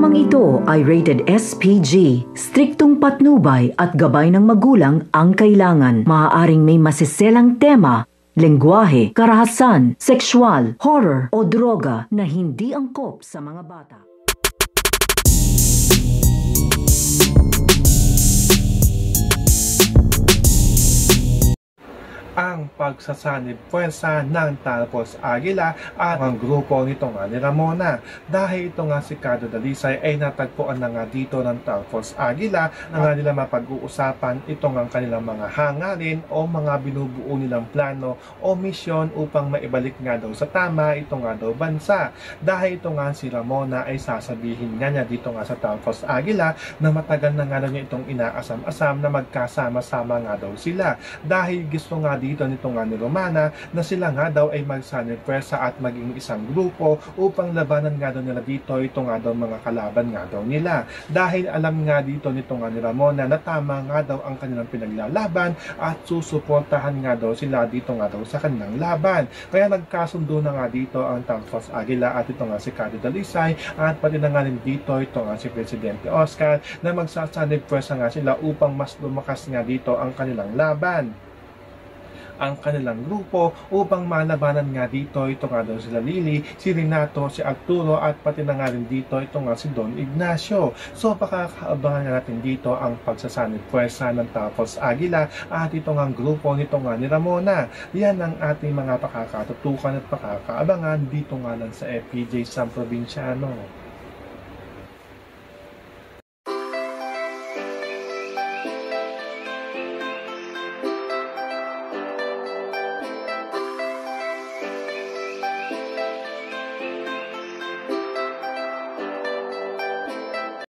Programang ito ay rated SPG. Striktong patnubay at gabay ng magulang ang kailangan. Maaaring may masiselang tema, lengguwahe, karahasan, sexual, horror o droga na hindi angkop sa mga bata. Ang pagsasanib puwersa ng Talpos Aguila at ang grupo nito nga ni Ramona. Dahil ito nga si Cardo Dalisay ay natagpuan na nga dito ng Talpos Aguila na nga nila mapag-uusapan itong ang kanilang mga hangarin o mga binubuo nilang plano o misyon upang maibalik nga daw sa tama ito nga daw bansa. Dahil ito nga si Ramona ay sasabihin nga niya dito nga sa Talpos Aguila na matagal na nga daw niya itong inaasam-asam na magkasama-sama nga daw sila. Dahil gusto nga dito nito nga ni Romana na sila nga daw ay magsanib puwersa at maging isang grupo upang labanan nga daw nila dito ito nga daw mga kalaban nga daw nila. Dahil alam nga dito nito nga ni Ramona na tama nga daw ang kanilang pinaglalaban at susuportahan nga daw sila dito nga daw sa kanilang laban. Kaya nagkasundo na nga dito ang Talpos Aguila at ito nga si Cardo Dalisay at pati na nga rin dito ito nga si Presidente Oscar na magsasanib puwersa nga sila upang mas lumakas nga dito ang kanilang laban, ang kanilang grupo upang malabanan nga dito ito nga daw sila Lily, si Renato, si Arturo at pati na nga rin dito ito nga si Don Ignacio. So pakakaabangan natin dito ang pagsasanib puwersa ng Talpos Aguila at ito nga grupo nito nga ni Ramona. Yan ang ating mga pakakatutukan at pakakaabangan dito nga lang sa FPJ San Provinciano.